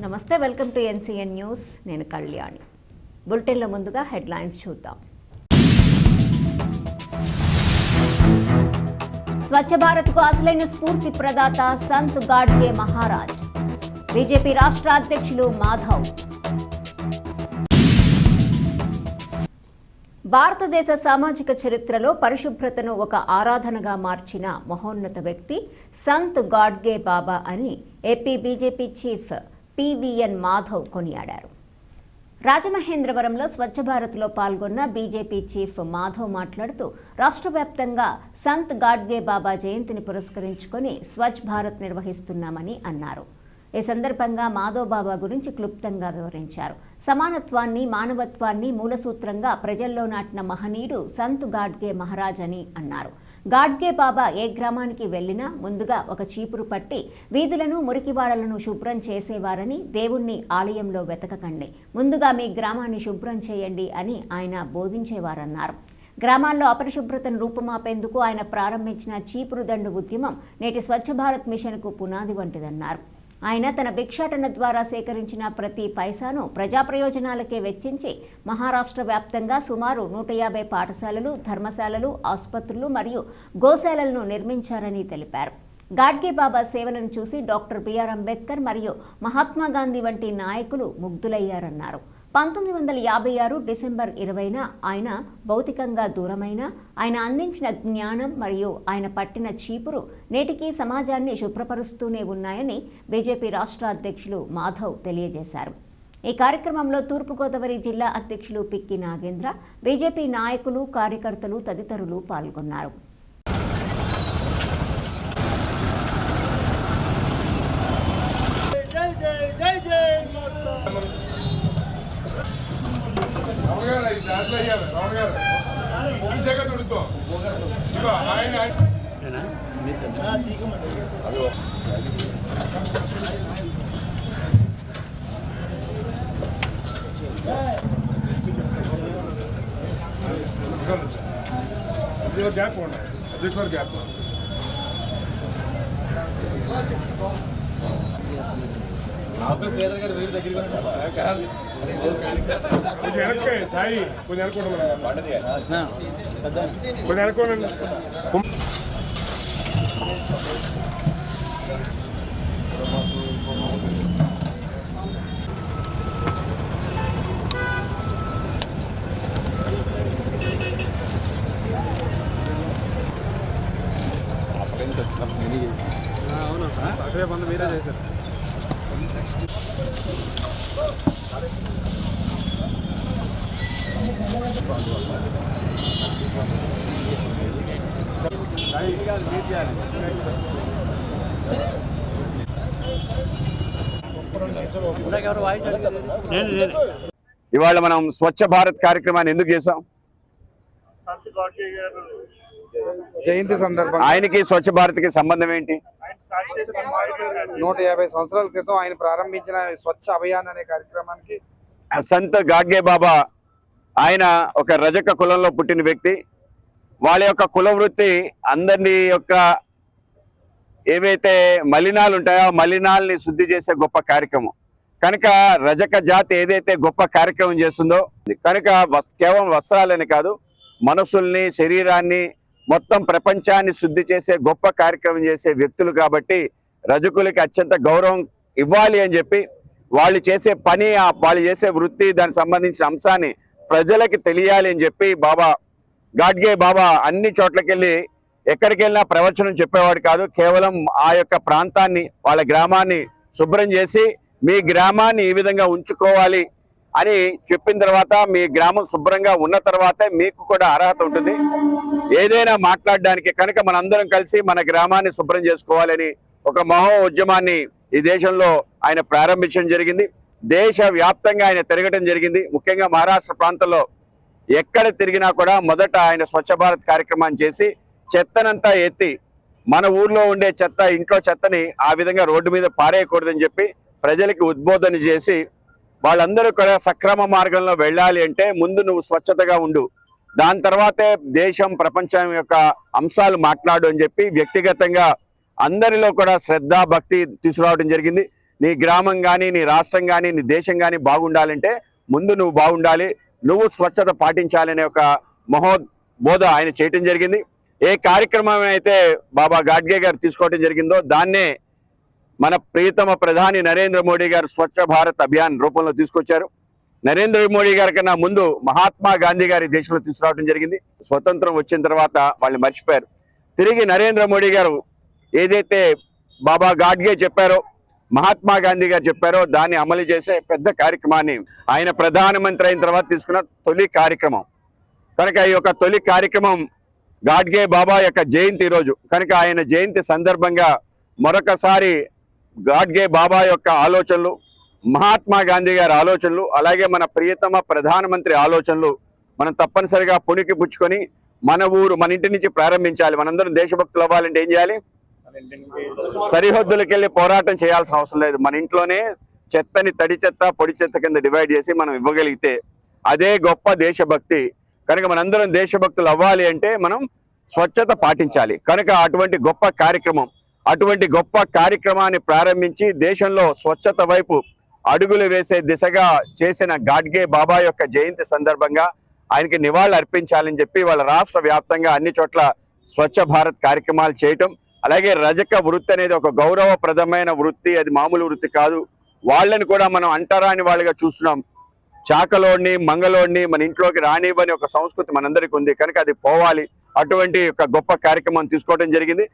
నమస్తే, welcome to NCN news. నేను కళ్యాణి. బులెటిన్లో ముందుగా హెడ్లైన్స్ చూద్దాం. స్వచ్ఛ భారత్కు అసలైన స్ఫూర్తి ప్రదాత సంత్ గాడ్గే మహారాజ్. బీజేపీ రాష్ట్ర అధ్యక్షులు మాధవ్. భారతదేశ సామాజిక చరిత్రలో పరిశుభ్రతను ఒక ఆరాధనగా మార్చిన మహోన్నత వ్యక్తి సంత్ గాడ్గే బాబా అని AP BJP chief PVN Madhav కొనియాడారు. రాజమహేంద్రవరంలో స్వచ్ఛ భారత్లో పాల్గొన్న బీజేపీ చీఫ్ మాధవ్ మాట్లాడుతూ రాష్ట్ర వ్యాప్తంగా సంత్ గాడ్గే బాబా జయంతిని పురస్కరించుకొని స్వచ్ఛ భారత్ నిర్వహిస్తున్నామని అన్నారు. ఈ సందర్భంగా మాధవ్ బాబా గురించి క్లుప్తంగా వివరించారు. సమానత్వాన్ని, మానవత్వాన్ని మూలసూత్రంగా ప్రజల్లో నాటిన మహనీయుడు సంత్ గాడ్గే మహారాజ్ అని అన్నారు. గాడ్గే బాబా ఏ గ్రామానికి వెళ్లినా ముందుగా ఒక చీపురు పట్టి వీధులను, మురికివాడలను శుభ్రం చేసేవారని, దేవుణ్ణి ఆలయంలో వెతకకండి, ముందుగా మీ గ్రామాన్ని శుభ్రం చేయండి అని ఆయన బోధించేవారన్నారు. గ్రామాల్లో అపరిశుభ్రతను రూపుమాపేందుకు ఆయన ప్రారంభించిన చీపురు దండు ఉద్యమం నేటి స్వచ్ఛ భారత్ మిషన్కు పునాది వంటిదన్నారు. ఆయన తన భిక్షాటన ద్వారా సేకరించిన ప్రతి పైసాను ప్రజా ప్రయోజనాలకే వెచ్చించి మహారాష్ట్ర వ్యాప్తంగా సుమారు 150 పాఠశాలలు, ధర్మశాలలు, ఆసుపత్రులు మరియు గోశాలలను నిర్మించారని తెలిపారు. గాడ్గే బాబా సేవలను చూసి డాక్టర్ బిఆర్ అంబేద్కర్ మరియు మహాత్మా గాంధీ వంటి నాయకులు ముగ్ధులయ్యారన్నారు. 1956 డిసెంబర్ 20న ఆయన భౌతికంగా దూరమైన ఆయన అందించిన జ్ఞానం మరియు ఆయన పట్టిన చీపురు నేటికి సమాజాన్ని శుభ్రపరుస్తూనే ఉన్నాయని బీజేపీ రాష్ట్ర అధ్యక్షులు మాధవ్ తెలియజేశారు. ఈ కార్యక్రమంలో తూర్పుగోదావరి జిల్లా అధ్యక్షులు పిక్కి నాగేంద్ర, బీజేపీ నాయకులు, కార్యకర్తలు తదితరులు పాల్గొన్నారు. సాయి కొంచెం అవును అక్కడే బంద మీరే చేశారు. ఇవాళ మనం స్వచ్ఛ భారత్ కార్యక్రమాన్ని ఎందుకు చేసాం? జయంతి సందర్భంగా. ఆయనకి స్వచ్ఛ భారత్ కి సంబంధం ఏంటి? 150 సంవత్సరాల క్రితం ఆయన ప్రారంభించిన స్వచ్ఛ అభియాన్ అనే కార్యక్రమానికి సంత్ గాడ్గే బాబా ఆయన ఒక రజక కులంలో పుట్టిన వ్యక్తి. వాళ్ళ యొక్క కుల వృత్తి అందరినీ యొక్క ఏవైతే మలినాలు ఉంటాయో ఆ మలినాల్ని శుద్ధి చేసే గొప్ప కార్యక్రమం. కనుక రజక జాతి ఏదైతే గొప్ప కార్యక్రమం చేస్తుందో కనుక కేవలం వస్త్రాలని కాదు, మనసుల్ని, శరీరాన్ని, మొత్తం ప్రపంచాన్ని శుద్ధి చేసే గొప్ప కార్యక్రమం చేసే వ్యక్తులు కాబట్టి రజకులకి అత్యంత గౌరవం ఇవ్వాలి అని చెప్పి వాళ్ళు చేసే పని, వాళ్ళు చేసే వృత్తి, దానికి సంబంధించిన అంశాన్ని ప్రజలకి తెలియాలి అని చెప్పి గాడ్గే బాబా అన్ని చోట్లకెళ్ళి ఎక్కడికి వెళ్ళినా ప్రవచనం చెప్పేవాడు కాదు. కేవలం ఆ యొక్క ప్రాంతాన్ని, వాళ్ళ గ్రామాన్ని శుభ్రం చేసి మీ గ్రామాన్ని ఈ విధంగా ఉంచుకోవాలి అని చెప్పిన తర్వాత, మీ గ్రామం శుభ్రంగా ఉన్న తర్వాతే మీకు కూడా అర్హత ఉంటుంది ఏదైనా మాట్లాడడానికి. కనుక మనందరం కలిసి మన గ్రామాన్ని శుభ్రం చేసుకోవాలని ఒక మహో ఉద్యమాన్ని ఈ దేశంలో ఆయన ప్రారంభించడం జరిగింది. దేశ వ్యాప్తంగా ఆయన తిరగటం జరిగింది. ముఖ్యంగా మహారాష్ట్ర ప్రాంతంలో ఎక్కడ తిరిగినా కూడా మొదట ఆయన స్వచ్ఛ భారత్ కార్యక్రమాన్ని చేసి చెత్తనంతా ఎత్తి మన ఊర్లో ఉండే చెత్త, ఇంట్లో చెత్తని ఆ విధంగా రోడ్డు మీద పారేయకూడదని చెప్పి ప్రజలకి ఉద్బోధన చేసి వాళ్ళందరూ కూడా సక్రమ మార్గంలో వెళ్ళాలి అంటే ముందు నువ్వు స్వచ్ఛతగా ఉండు, దాని తర్వాతే దేశం, ప్రపంచం యొక్క అంశాలు మాట్లాడు అని చెప్పి వ్యక్తిగతంగా అందరిలో కూడా శ్రద్ధ, భక్తి తీసుకురావడం జరిగింది. నీ గ్రామం కానీ నీ రాష్ట్రం కానీ నీ దేశం కానీ బాగుండాలంటే ముందు నువ్వు బాగుండాలి, నువ్వు స్వచ్ఛత పాటించాలనే ఒక బోధ ఆయన చేయటం జరిగింది. ఏ కార్యక్రమం అయితే బాబా గాడ్గే గారు తీసుకోవడం జరిగిందో దాన్నే మన ప్రియతమ ప్రధాని నరేంద్ర మోడీ గారు స్వచ్ఛ భారత్ అభియాన్ రూపంలో తీసుకొచ్చారు. నరేంద్ర మోడీ గారి కన్నా ముందు మహాత్మా గాంధీ గారి దేశంలో తీసుకురావడం జరిగింది. స్వతంత్రం వచ్చిన తర్వాత వాళ్ళు మర్చిపోయారు. తిరిగి నరేంద్ర మోడీ గారు ఏదైతే బాబా గాడ్గే చెప్పారో, మహాత్మా గాంధీ గారు చెప్పారో దాన్ని అమలు చేసే పెద్ద కార్యక్రమాన్ని ఆయన ప్రధానమంత్రి అయిన తర్వాత తీసుకున్న తొలి కార్యక్రమం కనుక ఈ యొక్క తొలి కార్యక్రమం గాడ్గే బాబా యొక్క జయంతి రోజు కనుక ఆయన జయంతి సందర్భంగా మరొకసారి గాడ్గే బాబా యొక్క ఆలోచనలు, మహాత్మా గాంధీ గారి ఆలోచనలు, అలాగే మన ప్రియతమ ప్రధానమంత్రి ఆలోచనలు మనం తప్పనిసరిగా పుణికి పుచ్చుకొని మన ఊరు మన ఇంటి నుంచి ప్రారంభించాలి. మనందరం దేశభక్తులు అవ్వాలంటే ఏం చేయాలి? సరిహద్దులకు వెళ్ళి పోరాటం చేయాల్సిన అవసరం లేదు. మన ఇంట్లోనే చెత్తని తడి చెత్త పొడి చెత్త కింద డివైడ్ చేసి మనం ఇవ్వగలిగితే అదే గొప్ప దేశభక్తి. కనుక మనందరం దేశభక్తులు అవ్వాలి అంటే మనం స్వచ్ఛత పాటించాలి. కనుక అటువంటి గొప్ప కార్యక్రమాన్ని ప్రారంభించి దేశంలో స్వచ్ఛత వైపు అడుగులు వేసే దిశగా చేసిన గాడ్గే బాబా యొక్క జయంతి సందర్భంగా ఆయనకి నివాళులు అర్పించాలని చెప్పి వాళ్ళ రాష్ట్ర వ్యాప్తంగా అన్ని చోట్ల స్వచ్ఛ భారత్ కార్యక్రమాలు చేయటం, అలాగే రజక వృత్తి అనేది ఒక గౌరవప్రదమైన వృత్తి, అది మామూలు వృత్తి కాదు. వాళ్ళని కూడా మనం అంటరాని వాళ్ళుగా చూస్తున్నాం. చాకలోడిని మంగళోడిని మన ఇంట్లోకి రానివ్వని ఒక సంస్కృతి మనందరికీ ఉంది. కనుక అది పోవాలి. అటువంటి ఒక గొప్ప కార్యక్రమం తీసుకోవడం జరిగింది.